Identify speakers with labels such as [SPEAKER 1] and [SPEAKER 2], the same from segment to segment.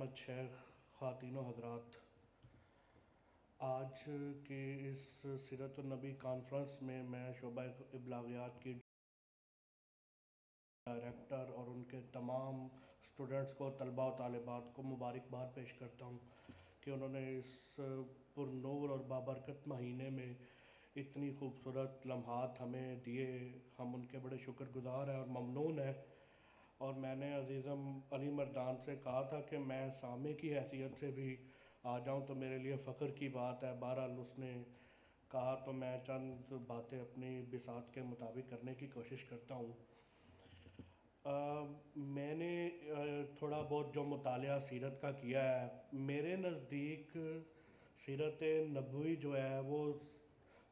[SPEAKER 1] احمد شیخ، خواتین و حضرات، آج کے اس سیرت النبی کانفرنس میں میں شعبہ ابلاغیات کی ڈائریکٹر اور ان کے تمام اسٹوڈنٹس کو، طلباء و طالبات کو مبارکباد پیش کرتا ہوں کہ انہوں نے اس پر نور اور بابرکت مہینے میں اتنی خوبصورت لمحات ہمیں دیے۔ ہم ان کے بڑے شکر گزار ہیں اور ممنون ہیں۔ اور میں نے عزیزم علی مردان سے کہا تھا کہ میں سامع کی حیثیت سے بھی آ جاؤں تو میرے لیے فخر کی بات ہے۔ بہرحال اس نے کہا تو میں چند باتیں اپنی بساط کے مطابق کرنے کی کوشش کرتا ہوں۔ میں نے تھوڑا بہت جو مطالعہ سیرت کا کیا ہے، میرے نزدیک سیرت نبوی جو ہے وہ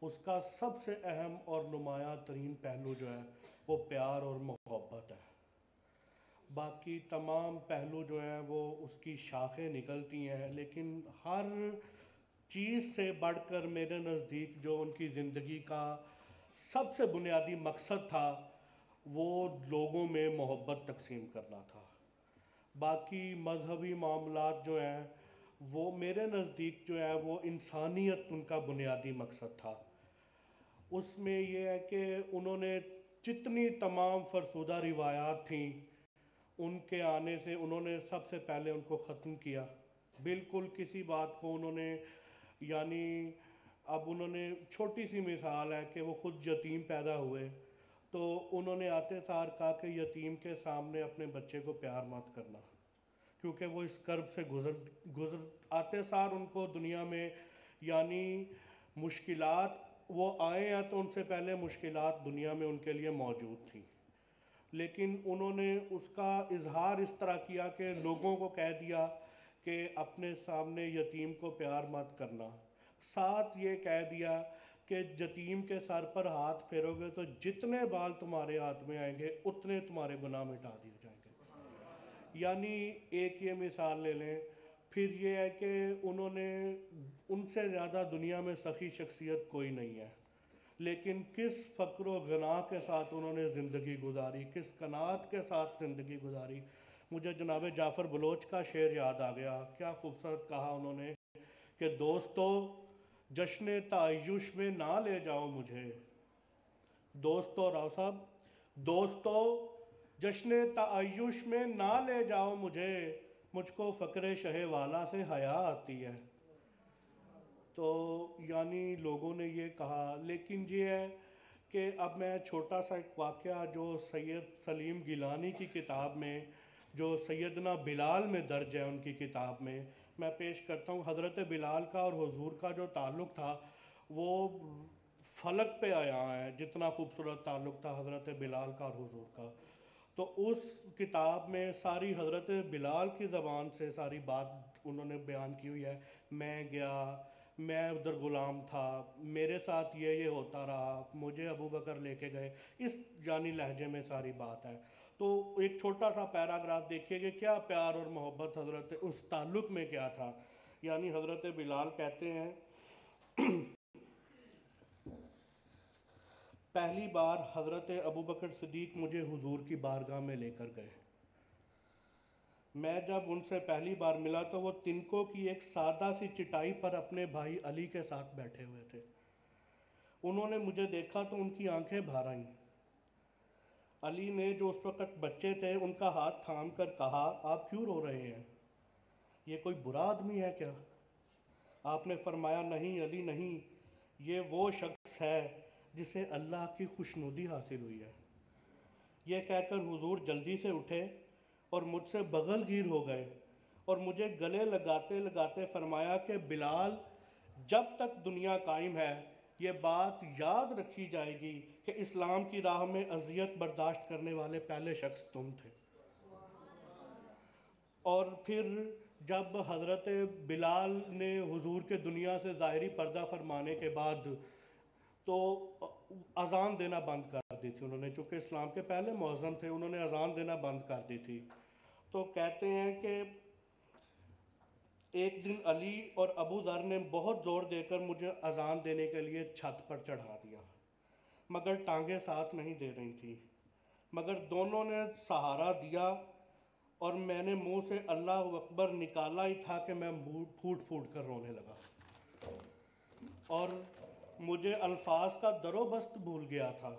[SPEAKER 1] اس کا سب سے اہم اور نمایاں ترین پہلو جو ہے وہ پیار اور محبت ہے۔ باقی تمام پہلو جو ہیں وہ اس کی شاخیں نکلتی ہیں، لیکن ہر چیز سے بڑھ کر میرے نزدیک جو ان کی زندگی کا سب سے بنیادی مقصد تھا وہ لوگوں میں محبت تقسیم کرنا تھا۔ باقی مذہبی معاملات جو ہیں وہ میرے نزدیک جو ہے وہ انسانیت ان کا بنیادی مقصد تھا۔ اس میں یہ ہے کہ انہوں نے جتنی تمام فرسودہ روایات تھیں ان کے آنے سے انہوں نے سب سے پہلے ان کو ختم کیا۔ بالکل کسی بات کو انہوں نے اب انہوں نے چھوٹی سی مثال ہے کہ وہ خود یتیم پیدا ہوئے تو انہوں نے آتے سار کہا کہ یتیم کے سامنے اپنے بچے کو پیار مت کرنا، کیونکہ وہ اس کرب سے گزر آتے سار ان کو دنیا میں مشکلات وہ آئے ہیں تو ان سے پہلے مشکلات دنیا میں ان کے لیے موجود تھیں، لیکن انہوں نے اس کا اظہار اس طرح کیا کہ لوگوں کو کہہ دیا کہ اپنے سامنے یتیم کو پیار مت کرنا، ساتھ یہ کہہ دیا کہ یتیم کے سر پر ہاتھ پھیرو گے تو جتنے بال تمہارے ہاتھ میں آئیں گے اتنے تمہارے گناہ مٹا دیے جائیں گے۔ ایک یہ مثال لے لیں۔ پھر یہ ہے کہ انہوں نے ان سے زیادہ دنیا میں سخی شخصیت کوئی نہیں ہے، لیکن کس فقر و غنا کے ساتھ انہوں نے زندگی گزاری، کس قناعت کے ساتھ زندگی گزاری۔ مجھے جناب جعفر بلوچ کا شعر یاد آ گیا، کیا خوبصورت کہا انہوں نے کہ دوستو جشن تعیش میں نہ لے جاؤ مجھے، دوستو راؤ صاحب، دوستو جشن تعیش میں نہ لے جاؤ مجھ کو فقر شہ والا سے حیا آتی ہے۔ تو لوگوں نے یہ کہا، لیکن یہ ہے کہ اب میں چھوٹا سا ایک واقعہ جو سید سلیم گیلانی کی کتاب میں جو سیدنا بلال میں درج ہے ان کی کتاب میں پیش کرتا ہوں۔ حضرت بلال کا اور حضور کا جو تعلق تھا وہ فلک پہ آیا ہے، جتنا خوبصورت تعلق تھا حضرت بلال کا اور حضور کا۔ تو اس کتاب میں ساری حضرت بلال کی زبان سے ساری بات انہوں نے بیان کی ہوئی ہے۔ میں گیا، میں ادھر غلام تھا، میرے ساتھ یہ ہوتا رہا، مجھے ابو بکر لے کے گئے، اس لہجے میں ساری بات ہے۔ تو ایک چھوٹا سا پیراگراف دیکھیے کہ کیا پیار اور محبت حضرت اس تعلق میں کیا تھا۔ حضرت بلال کہتے ہیں پہلی بار حضرت ابو بکر صدیق مجھے حضور کی بارگاہ میں لے کر گئے۔ میں جب ان سے پہلی بار ملا تو وہ تنکوں کی ایک سادہ سی چٹائی پر اپنے بھائی علی کے ساتھ بیٹھے ہوئے تھے۔ انہوں نے مجھے دیکھا تو ان کی آنکھیں بھر آئیں۔ علی نے جو اس وقت بچے تھے ان کا ہاتھ تھام کر کہا، آپ کیوں رو رہے ہیں؟ یہ کوئی برا آدمی ہے کیا؟ آپ نے فرمایا، نہیں علی نہیں، یہ وہ شخص ہے جسے اللہ کی خوشنودی حاصل ہوئی ہے۔ یہ کہہ کر حضور جلدی سے اٹھے اور مجھ سے بغل گیر ہو گئے اور مجھے گلے لگاتے لگاتے فرمایا کہ بلال، جب تک دنیا قائم ہے یہ بات یاد رکھی جائے گی کہ اسلام کی راہ میں اذیت برداشت کرنے والے پہلے شخص تم تھے۔ اور پھر جب حضرت بلال نے حضور کے دنیا سے ظاہری پردہ فرمانے کے بعد تو اذان دینا بند کر دی تھی انہوں نے، چونکہ اسلام کے پہلے مؤذن تھے، انہوں نے اذان دینا بند کر دی تھی۔ تو کہتے ہیں کہ ایک دن علی اور ابو ذر نے بہت زور دے کر مجھے اذان دینے کے لیے چھت پر چڑھا دیا، مگر ٹانگیں ساتھ نہیں دے رہی تھیں، مگر دونوں نے سہارا دیا اور میں نے منہ سے اللہ اکبر نکالا ہی تھا کہ میں پھوٹ پھوٹ کر رونے لگا، اور مجھے الفاظ کا در و بست بھول گیا تھا،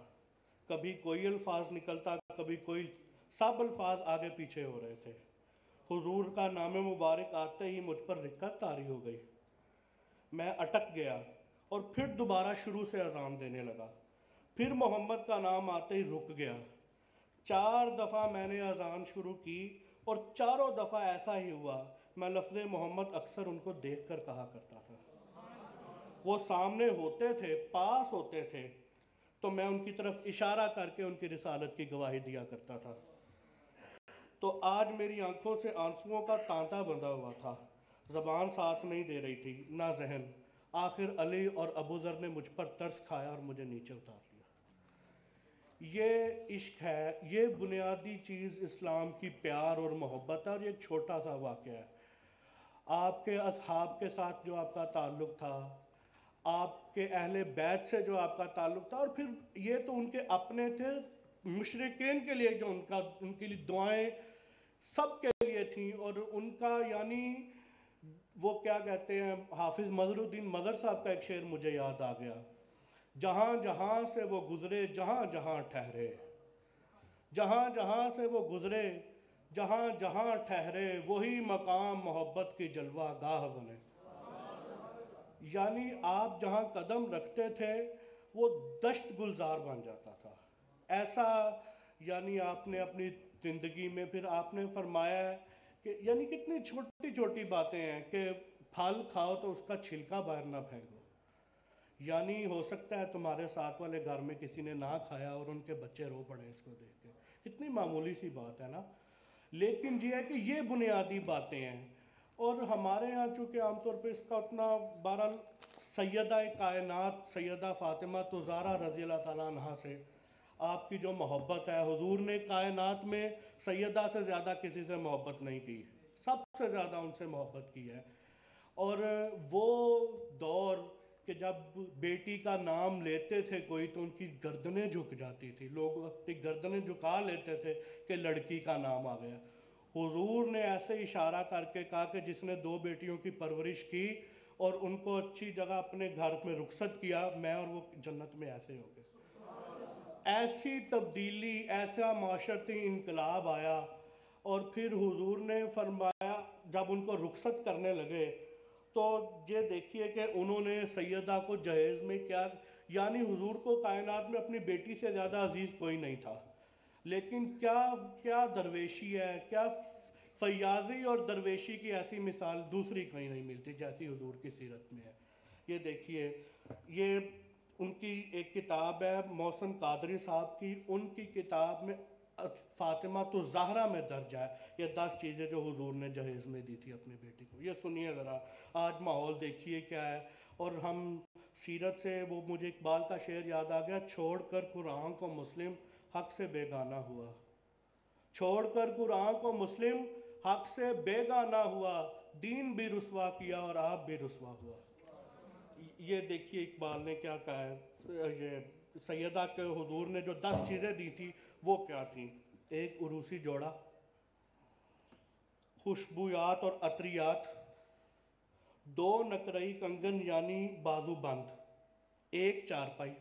[SPEAKER 1] کبھی کوئی الفاظ نکلتا کبھی کوئی، سب الفاظ آگے پیچھے ہو رہے تھے۔ حضور کا نام مبارک آتے ہی مجھ پر رکت طاری ہو گئی، میں اٹک گیا اور پھر دوبارہ شروع سے اذان دینے لگا، پھر محمد کا نام آتے ہی رک گیا۔ 4 دفعہ میں نے اذان شروع کی اور چاروں دفعہ ایسا ہی ہوا، میں لفظ محمد اکثر ان کو دیکھ کر کہا کرتا تھا۔ وہ سامنے ہوتے تھے، پاس ہوتے تھے، تو میں ان کی طرف اشارہ کر کے ان کی رسالت کی گواہی دیا کرتا تھا۔ تو آج میری آنکھوں سے آنسوؤں کا تانتا بندھا ہوا تھا، زبان ساتھ نہیں دے رہی تھی، نہ ذہن۔ آخر علی اور ابو ذر نے مجھ پر ترس کھایا اور مجھے نیچے اتار لیا۔ یہ عشق ہے، یہ بنیادی چیز اسلام کی پیار اور محبت ہے، اور یہ ایک چھوٹا سا واقعہ ہے۔ آپ کے اصحاب کے ساتھ جو آپ کا تعلق تھا، آپ کے اہل بیت سے جو آپ کا تعلق تھا، اور پھر یہ تو ان کے اپنے تھے، مشرکین کے لیے جو ان کے لیے دعائیں سب کے لیے تھیں، اور ان کا یعنی وہ کیا کہتے ہیں، حافظ مظہر الدین مظہر صاحب کا ایک شعر مجھے یاد آ گیا، جہاں جہاں سے وہ گزرے جہاں جہاں ٹھہرے، جہاں جہاں سے وہ گزرے جہاں جہاں ٹھہرے، وہی مقام محبت کی جلوہ گاہ بنے۔ یعنی آپ جہاں قدم رکھتے تھے وہ دشت گلزار بن جاتا تھا، ایسا یعنی آپ نے اپنی زندگی میں پھر آپ نے فرمایا ہے کہ یعنی کتنی چھوٹی چھوٹی باتیں ہیں کہ پھل کھاؤ تو اس کا چھلکا باہر نہ پھینکو، یعنی ہو سکتا ہے تمہارے ساتھ والے گھر میں کسی نے نہ کھایا اور ان کے بچے رو پڑے اس کو دیکھ کے، کتنی معمولی سی بات ہے نا، لیکن یہ ہے کہ یہ بنیادی باتیں ہیں۔ اور ہمارے ہاں چونکہ عام طور پہ اس کا اتنا، بہرحال سیدہ کائنات سیدہ فاطمہ زہرا رضی اللہ تعالیٰ عنہ سے آپ کی جو محبت ہے، حضور نے کائنات میں سیدہ سے زیادہ کسی سے محبت نہیں کی، سب سے زیادہ ان سے محبت کی ہے۔ اور وہ دور کہ جب بیٹی کا نام لیتے تھے کوئی تو ان کی گردنیں جھک جاتی تھی، لوگ اپنی گردنیں جھکا لیتے تھے کہ لڑکی کا نام آ گیا۔ حضور نے ایسے اشارہ کر کے کہا کہ جس نے 2 بیٹیوں کی پرورش کی اور ان کو اچھی جگہ اپنے گھر میں رخصت کیا، میں اور وہ جنت میں ایسے ہو گئے۔ ایسی تبدیلی، ایسا معاشرتی انقلاب آیا، اور پھر حضور نے فرمایا جب ان کو رخصت کرنے لگے تو یہ دیکھیے کہ انہوں نے سیدہ کو جہیز میں کیا، یعنی حضور کو کائنات میں اپنی بیٹی سے زیادہ عزیز کوئی نہیں تھا، لیکن کیا درویشی ہے، کیا فیاضی اور درویشی کی ایسی مثال دوسری کہیں نہیں ملتی جیسی حضور کی سیرت میں ہے۔ یہ دیکھیے، یہ ان کی ایک کتاب ہے محسن قادری صاحب کی، ان کی کتاب میں فاطمہ زہرا میں درج ہے یہ 10 چیزیں جو حضور نے جہیز میں دی تھی اپنی بیٹی کو۔ یہ سنیے ذرا، آج ماحول دیکھیے کیا ہے، اور ہم سیرت سے وہ مجھے اقبال کا شعر یاد آ گیا، چھوڑ کر قرآن کو مسلم حق سے بیگانہ ہوا، چھوڑ کر قرآن کو مسلم حق سے بیگانہ ہوا، دین بھی رسوا کیا اور آپ بھی رسوا ہوا۔ یہ دیکھیے اقبال نے کیا کہا ہے، یہ سیدہ کے حضور نے جو 10 چیزیں دی تھی وہ کیا تھیں؟ ایک عروسی جوڑا، خوشبویات اور عطریات، 2 نقرئی کنگن یعنی بازو بند، 1 چارپائی،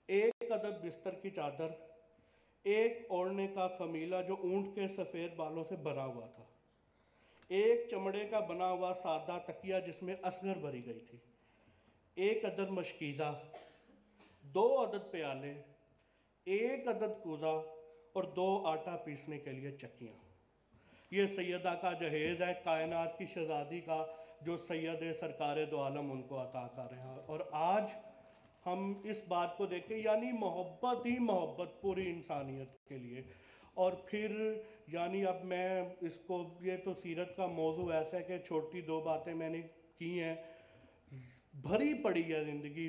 [SPEAKER 1] 1 عدد بستر کی چادر، 1 اوڑھنے کا خمیلہ جو اونٹ کے سفید بالوں سے بنا ہوا تھا، 1 چمڑے کا بنا ہوا سادہ تکیہ جس میں اصغر بھری گئی تھی، 1 عدد مشکیزہ، 2 عدد پیالے، 1 عدد کوزہ اور 2 آٹا پیسنے کے لیے چکیاں۔ یہ سیدہ کا جہیز ہے، کائنات کی شہزادی کا، جو سید سرکار دو عالم ان کو عطا کر رہے ہیں۔ اور آج ہم اس بات کو دیکھیں، یعنی محبت ہی محبت پوری انسانیت کے لیے۔ اور پھر یعنی اب میں اس کو، یہ تو سیرت کا موضوع ایسا ہے کہ چھوٹی 2 باتیں میں نے کی ہیں، بھری پڑی ہے زندگی،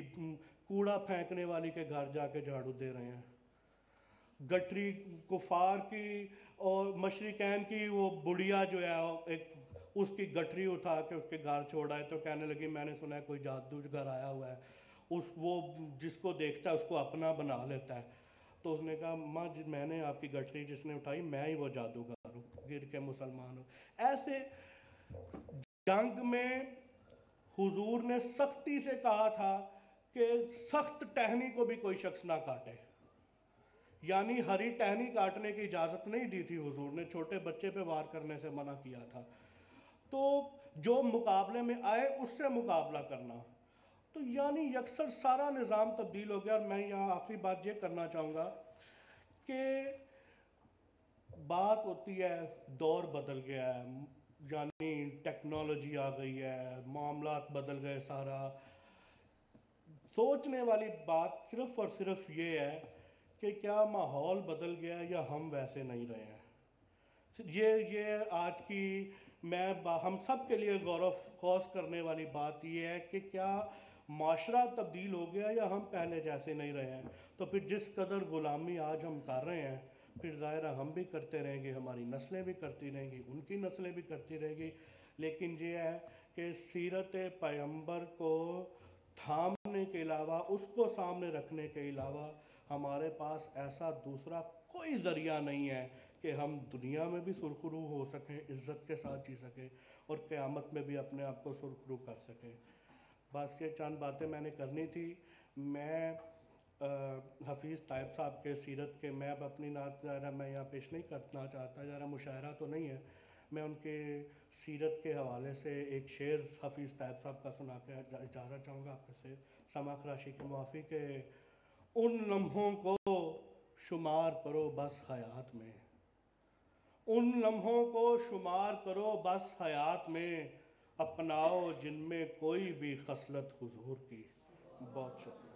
[SPEAKER 1] کوڑا پھینکنے والی کے گھر جا کے جھاڑو دے رہے ہیں، گٹری کفار کی اور مشرکین کی وہ بڑھیا جو ہے ایک اس کی گٹری اٹھا کے اس کے گھر چھوڑا ہے، تو کہنے لگی میں نے سنا ہے کوئی جادوگر آیا ہوا ہے، وہ جس کو دیکھتا ہے اس کو اپنا بنا لیتا ہے۔ تو اس نے کہا ماں میں نے آپ کی گٹری جس نے اٹھائی میں ہی وہ جادوگر ہوں، گر کے مسلمان ہو. ایسے جنگ میں حضور نے سختی سے کہا تھا کہ سخت ٹہنی کو بھی کوئی شخص نہ کاٹے. یعنی ہری ٹہنی کاٹنے کی اجازت نہیں دی تھی حضور نے, چھوٹے بچے پہ وار کرنے سے منع کیا تھا. تو جو مقابلے میں آئے اس سے مقابلہ کرنا. تو یعنی یکسر سارا نظام تبدیل ہو گیا. اور میں یہاں آخری بات یہ کرنا چاہوں گا کہ بات ہوتی ہے دور بدل گیا ہے, یعنی ٹیکنالوجی آ گئی ہے, معاملات بدل گئے, سارا سوچنے والی بات صرف اور صرف یہ ہے کہ کیا ماحول بدل گیا یا ہم ویسے نہیں رہے ہیں. یہ آج کی ہم سب کے لیے غور و خوض کرنے والی بات یہ ہے کہ کیا معاشرہ تبدیل ہو گیا یا ہم پہلے جیسے نہیں رہے ہیں. تو پھر جس قدر غلامی آج ہم کر رہے ہیں, پھر ظاہر ہے ہم بھی کرتے رہیں گے, ہماری نسلیں بھی کرتی رہیں گی, ان کی نسلیں بھی کرتی رہیں گی. لیکن یہ ہے کہ سیرت پیغمبر کو تھامنے کے علاوہ, اس کو سامنے رکھنے کے علاوہ ہمارے پاس ایسا دوسرا کوئی ذریعہ نہیں ہے کہ ہم دنیا میں بھی سرخرو ہو سکیں, عزت کے ساتھ جی سکیں, اور قیامت میں بھی اپنے آپ کو سرخرو کر سکیں. بس یہ چند باتیں میں نے کرنی تھی. میں حفیظ طائب صاحب کے سیرت کے, میں اب اپنی نعت ظاہرہ میں یہاں پیش نہیں کرنا چاہتا, ظاہرہ مشاعرہ تو نہیں ہے. میں ان کے سیرت کے حوالے سے ایک شعر حفیظ طائب صاحب کا سنا کے اجازت چاہوں گا آپ سے, سما خراشی کی معافی, کہ ان لمحوں کو شمار کرو بس حیات میں, ان لمحوں کو شمار کرو بس حیات میں, اپناؤ جن میں کوئی بھی خصلت حضور کی. بہت شکریہ.